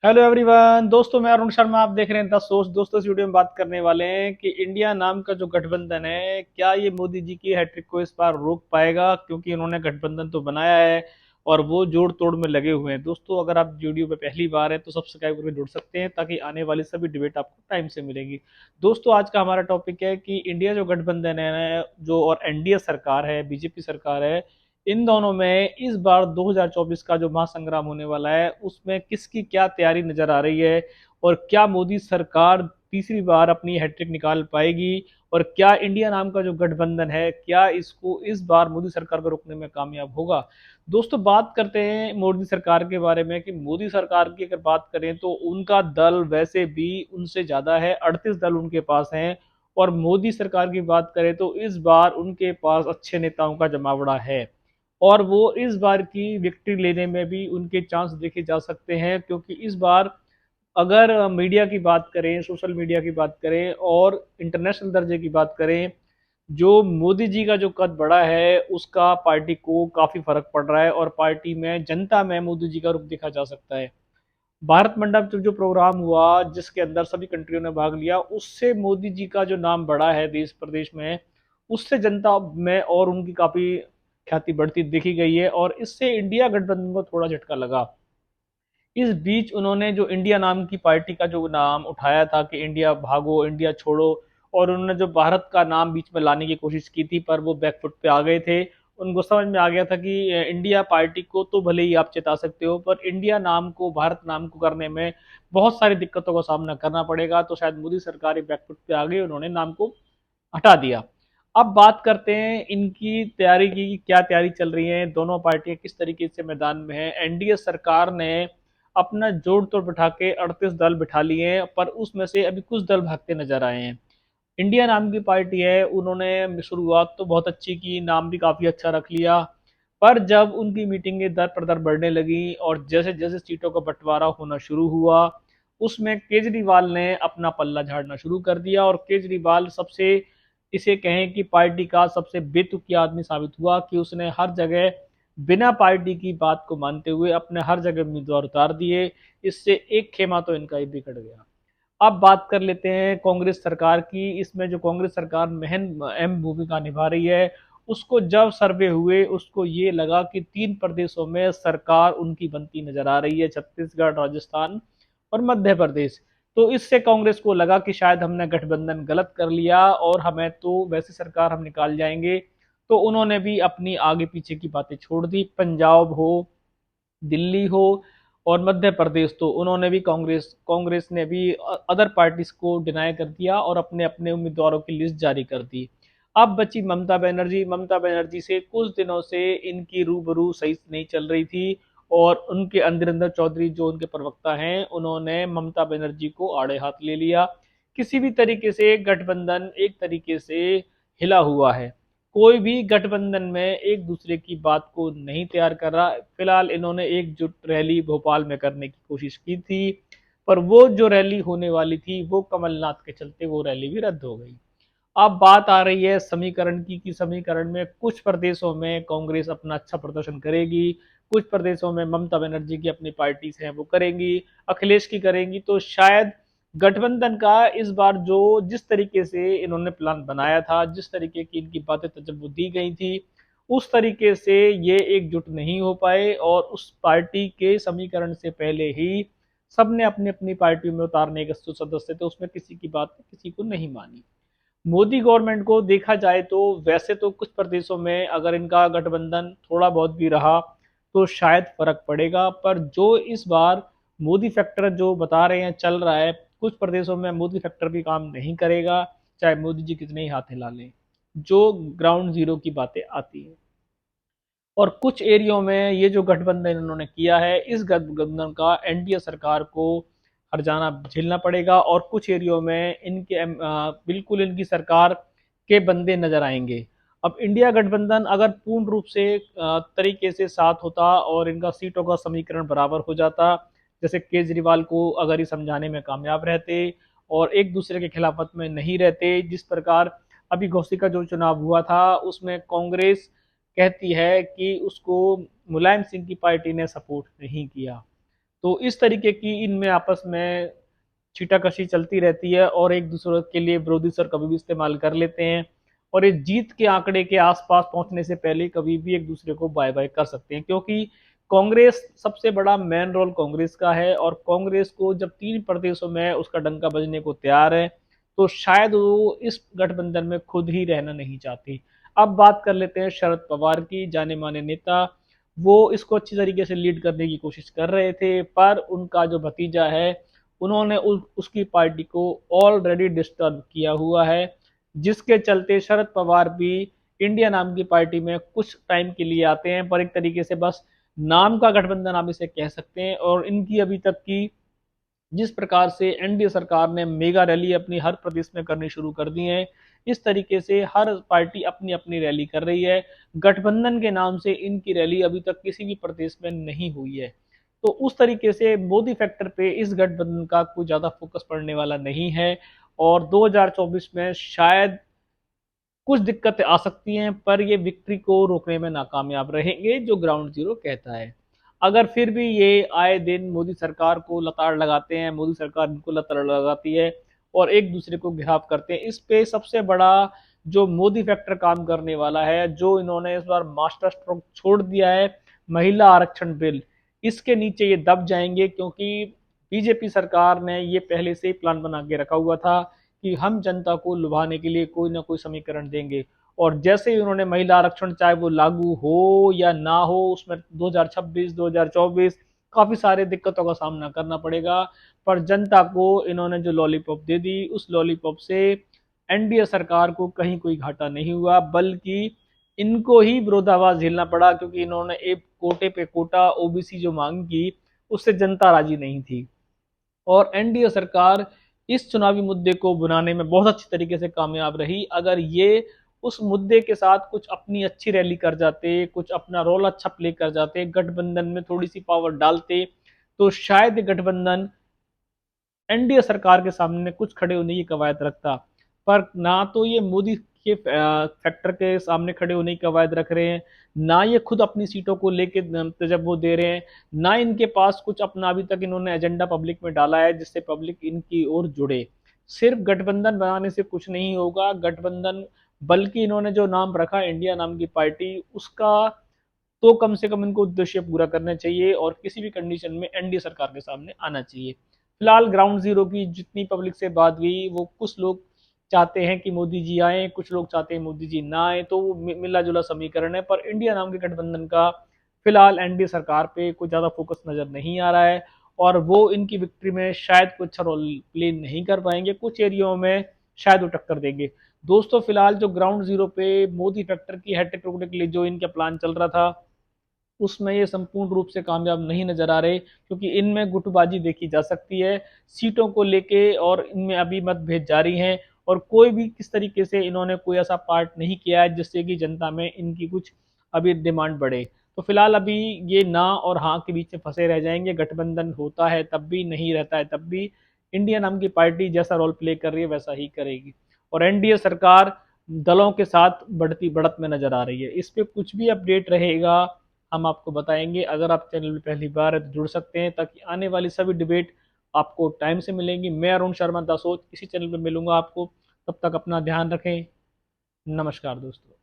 Hello everyone, दोस्तों मैं अरुण शर्मा। आप देख रहे हैं द सोर्स। दोस्तों इस वीडियो में बात करने वाले हैं कि इंडिया नाम का जो गठबंधन है, क्या ये मोदी जी की हैट्रिक को इस बार रोक पाएगा, क्योंकि इन्होंने गठबंधन तो बनाया है और वो जोड़ तोड़ में लगे हुए हैं। दोस्तों अगर आप वीडियो पे पहली बार है तो सब्सक्राइब करके जुड़ सकते हैं, ताकि आने वाली सभी डिबेट आपको टाइम से मिलेगी। दोस्तों आज का हमारा टॉपिक है कि इंडिया जो गठबंधन है जो और एनडीए सरकार है, बीजेपी सरकार है, इन दोनों में इस बार 2024 का जो महासंग्राम होने वाला है उसमें किसकी क्या तैयारी नजर आ रही है, और क्या मोदी सरकार तीसरी बार अपनी हैट्रिक निकाल पाएगी, और क्या इंडिया नाम का जो गठबंधन है क्या इसको इस बार मोदी सरकार को रोकने में कामयाब होगा। दोस्तों बात करते हैं मोदी सरकार के बारे में कि मोदी सरकार की अगर बात करें तो उनका दल वैसे भी उनसे ज्यादा है, 38 दल उनके पास हैं। और मोदी सरकार की बात करें तो इस बार उनके पास अच्छे नेताओं का जमावड़ा है, और वो इस बार की विक्ट्री लेने में भी उनके चांस देखे जा सकते हैं, क्योंकि इस बार अगर मीडिया की बात करें, सोशल मीडिया की बात करें और इंटरनेशनल दर्जे की बात करें, जो मोदी जी का जो कद बढ़ा है उसका पार्टी को काफी फर्क पड़ रहा है, और पार्टी में जनता में मोदी जी का रुख देखा जा सकता है। भारत मंडप जो प्रोग्राम हुआ जिसके अंदर सभी कंट्रियों ने भाग लिया, उससे मोदी जी का जो नाम बढ़ा है देश प्रदेश में, उससे जनता में और उनकी काफी ख्याति बढ़ती दिखी गई है, और इससे इंडिया गठबंधन को थोड़ा झटका लगा। इस बीच उन्होंने जो इंडिया नाम की पार्टी का जो नाम उठाया था कि इंडिया भागो इंडिया छोड़ो, और उन्होंने जो भारत का नाम बीच में लाने की कोशिश की थी पर वो बैकफुट पे आ गए थे। उनको समझ में आ गया था कि इंडिया पार्टी को तो भले ही आप चिता सकते हो, पर इंडिया नाम को, भारत नाम को करने में बहुत सारी दिक्कतों का सामना करना पड़ेगा। तो शायद मोदी सरकार ही बैकफुट पे आ गई, उन्होंने नाम को हटा दिया। अब बात करते हैं इनकी तैयारी की, क्या तैयारी चल रही है, दोनों पार्टियां किस तरीके से मैदान में है। एनडीए सरकार ने अपना जोड़ तोड़ बिठा के 38 दल बिठा लिए हैं, पर उसमें से अभी कुछ दल भागते नजर आए हैं। इंडिया नाम की पार्टी है, उन्होंने शुरुआत तो बहुत अच्छी की, नाम भी काफी अच्छा रख लिया, पर जब उनकी मीटिंगें दर पर दर बढ़ने लगी और जैसे जैसे सीटों का बंटवारा होना शुरू हुआ, उसमें केजरीवाल ने अपना पल्ला झाड़ना शुरू कर दिया। और केजरीवाल सबसे, इसे कहें कि पार्टी का सबसे बेतुकिया आदमी साबित हुआ कि उसने हर जगह बिना पार्टी की बात को मानते हुए अपने हर जगह उम्मीदवार उतार दिए। इससे एक खेमा तो इनका ही बिगड़ गया। अब बात कर लेते हैं कांग्रेस सरकार की। इसमें जो कांग्रेस सरकार अहम भूमिका निभा रही है, उसको जब सर्वे हुए उसको ये लगा कि 3 प्रदेशों में सरकार उनकी बनती नजर आ रही है, छत्तीसगढ़, राजस्थान और मध्य प्रदेश। तो इससे कांग्रेस को लगा कि शायद हमने गठबंधन गलत कर लिया और हमें तो वैसी सरकार हम निकाल जाएंगे। तो उन्होंने भी अपनी आगे पीछे की बातें छोड़ दी। पंजाब हो, दिल्ली हो और मध्य प्रदेश, तो उन्होंने भी, कांग्रेस कांग्रेस ने भी अदर पार्टीज को डिनाई कर दिया और अपने अपने उम्मीदवारों की लिस्ट जारी कर दी। अब बची ममता बनर्जी। ममता बनर्जी से कुछ दिनों से इनकी रूबरू सही नहीं चल रही थी, और उनके अंदर चौधरी जो उनके प्रवक्ता हैं, उन्होंने ममता बनर्जी को आड़े हाथ ले लिया। किसी भी तरीके से गठबंधन एक तरीके से हिला हुआ है। कोई भी गठबंधन में एक दूसरे की बात को नहीं तैयार कर रहा। फिलहाल इन्होंने एकजुट रैली भोपाल में करने की कोशिश की थी, पर वो जो रैली होने वाली थी वो कमलनाथ के चलते वो रैली भी रद्द हो गई। अब बात आ रही है समीकरण की, कि समीकरण में कुछ प्रदेशों में कांग्रेस अपना अच्छा प्रदर्शन करेगी, कुछ प्रदेशों में ममता बनर्जी की अपनी पार्टी हैं वो करेंगी, अखिलेश की करेंगी। तो शायद गठबंधन का इस बार जो जिस तरीके से इन्होंने प्लान बनाया था, जिस तरीके की इनकी बातें तजब्बू दी गई थी, उस तरीके से ये एकजुट नहीं हो पाए, और उस पार्टी के समीकरण से पहले ही सबने अपनी अपनी पार्टी में उतारने के जो सदस्य थे उसमें किसी की बात किसी को नहीं मानी। मोदी गवर्नमेंट को देखा जाए तो वैसे तो कुछ प्रदेशों में अगर इनका गठबंधन थोड़ा बहुत भी रहा तो शायद फर्क पड़ेगा, पर जो इस बार मोदी फैक्टर जो बता रहे हैं चल रहा है, कुछ प्रदेशों में मोदी फैक्टर भी काम नहीं करेगा, चाहे मोदी जी कितने ही हाथ हिला लें। जो ग्राउंड जीरो की बातें आती है, और कुछ एरियो में ये जो गठबंधन इन्होंने किया है, इस गठबंधन का एनडीए सरकार को हरजाना झेलना पड़ेगा, और कुछ एरियो में इनके बिल्कुल इनकी सरकार के बंदे नजर आएंगे। अब इंडिया गठबंधन अगर पूर्ण रूप से तरीके से साथ होता और इनका सीटों का समीकरण बराबर हो जाता, जैसे केजरीवाल को अगर ये समझाने में कामयाब रहते और एक दूसरे के खिलाफत में नहीं रहते, जिस प्रकार अभी घोसी का जो चुनाव हुआ था उसमें कांग्रेस कहती है कि उसको मुलायम सिंह की पार्टी ने सपोर्ट नहीं किया, तो इस तरीके की इनमें आपस में छीटाकशी चलती रहती है और एक दूसरे के लिए विरोधी स्वर कभी भी इस्तेमाल कर लेते हैं और ये जीत के आंकड़े के आसपास पहुंचने से पहले कभी भी एक दूसरे को बाय बाय कर सकते हैं, क्योंकि कांग्रेस सबसे बड़ा मेन रोल कांग्रेस का है और कांग्रेस को जब 3 प्रदेशों में उसका डंका बजने को तैयार है तो शायद वो इस गठबंधन में खुद ही रहना नहीं चाहती। अब बात कर लेते हैं शरद पवार की, जाने माने नेता। वो इसको अच्छी तरीके से लीड करने की कोशिश कर रहे थे, पर उनका जो भतीजा है उन्होंने उसकी पार्टी को ऑलरेडी डिस्टर्ब किया हुआ है, जिसके चलते शरद पवार भी इंडिया नाम की पार्टी में कुछ टाइम के लिए आते हैं, पर एक तरीके से बस नाम का गठबंधन आप इसे कह सकते हैं। और इनकी अभी तक की जिस प्रकार से एनडीए सरकार ने मेगा रैली अपनी हर प्रदेश में करनी शुरू कर दी है, इस तरीके से हर पार्टी अपनी अपनी रैली कर रही है। गठबंधन के नाम से इनकी रैली अभी तक किसी भी प्रदेश में नहीं हुई है। तो उस तरीके से मोदी फैक्टर पे इस गठबंधन का कोई ज्यादा फोकस पड़ने वाला नहीं है और 2024 में शायद कुछ दिक्कतें आ सकती हैं, पर ये विक्ट्री को रोकने में नाकामयाब रहेंगे, जो ग्राउंड जीरो कहता है। अगर फिर भी ये आए दिन मोदी सरकार को लताड़ लगाते हैं, मोदी सरकार इनको लताड़ लगाती है और एक दूसरे को घिराव करते हैं, इस पे सबसे बड़ा जो मोदी फैक्टर काम करने वाला है, जो इन्होंने इस बार मास्टर स्ट्रोक छोड़ दिया है, महिला आरक्षण बिल, इसके नीचे ये दब जाएंगे, क्योंकि बीजेपी सरकार ने ये पहले से ही प्लान बना के रखा हुआ था कि हम जनता को लुभाने के लिए कोई ना कोई समीकरण देंगे। और जैसे ही उन्होंने महिला आरक्षण, चाहे वो लागू हो या ना हो, उसमें 2026 2024 काफी सारे दिक्कतों का सामना करना पड़ेगा, पर जनता को इन्होंने जो लॉलीपॉप दे दी, उस लॉलीपॉप से एनडीए सरकार को कहीं कोई घाटा नहीं हुआ, बल्कि इनको ही विरोधाभास झेलना पड़ा, क्योंकि इन्होंने एक कोटे पे कोटा ओबीसी जो मांग की, उससे जनता राजी नहीं थी। और एनडीए सरकार इस चुनावी मुद्दे को बनाने में बहुत अच्छी तरीके से कामयाब रही। अगर ये उस मुद्दे के साथ कुछ अपनी अच्छी रैली कर जाते, कुछ अपना रोल अच्छा प्ले कर जाते, गठबंधन में थोड़ी सी पावर डालते, तो शायद गठबंधन एनडीए सरकार के सामने कुछ खड़े होने की कवायद रखता। पर ना तो ये मोदी के फैक्टर के सामने खड़े होने की कवायद रख रहे हैं, ना ये खुद अपनी सीटों को लेके जब वो दे रहे हैं, ना इनके पास कुछ अपना अभी तक इन्होंने एजेंडा पब्लिक में डाला है जिससे पब्लिक इनकी ओर जुड़े। सिर्फ गठबंधन बनाने से कुछ नहीं होगा, गठबंधन बल्कि इन्होंने जो नाम रखा इंडिया नाम की पार्टी, उसका तो कम से कम इनको उद्देश्य पूरा करना चाहिए और किसी भी कंडीशन में एनडीए सरकार के सामने आना चाहिए। फिलहाल ग्राउंड जीरो की जितनी पब्लिक से बात हुई, वो कुछ लोग चाहते हैं कि मोदी जी आए, कुछ लोग चाहते हैं मोदी जी ना आए, तो वो मिला जुला समीकरण है। पर इंडिया नाम के गठबंधन का फिलहाल एनडीए सरकार पे कोई ज्यादा फोकस नजर नहीं आ रहा है और वो इनकी विक्ट्री में शायद कुछ अच्छा रोल प्ले नहीं कर पाएंगे, कुछ एरियो में शायद वो टक्कर देंगे। दोस्तों, फिलहाल जो ग्राउंड जीरो पे मोदी फैक्टर की हैट्रिक रोकने के लिए जो इनका प्लान चल रहा था, उसमें ये संपूर्ण रूप से कामयाब नहीं नजर आ रहे, क्योंकि इनमें गुटबाजी देखी जा सकती है सीटों को लेके और इनमें अभी मतभेद जारी हैं और कोई भी किस तरीके से इन्होंने कोई ऐसा पार्ट नहीं किया है जिससे कि जनता में इनकी कुछ अभी डिमांड बढ़े। तो फिलहाल अभी ये ना और हाँ के बीच में फंसे रह जाएंगे, गठबंधन होता है तब भी, नहीं रहता है तब भी, इंडिया नाम की पार्टी जैसा रोल प्ले कर रही है वैसा ही करेगी और एनडीए सरकार दलों के साथ बढ़ती बढ़त में नजर आ रही है। इस पे कुछ भी अपडेट रहेगा हम आपको बताएंगे। अगर आप चैनल में पहली बार है तो जुड़ सकते हैं, ताकि आने वाली सभी डिबेट आपको टाइम से मिलेंगी। मैं अरुण शर्मा दासोच इसी चैनल पर मिलूंगा आपको। तब तक अपना ध्यान रखें। नमस्कार दोस्तों।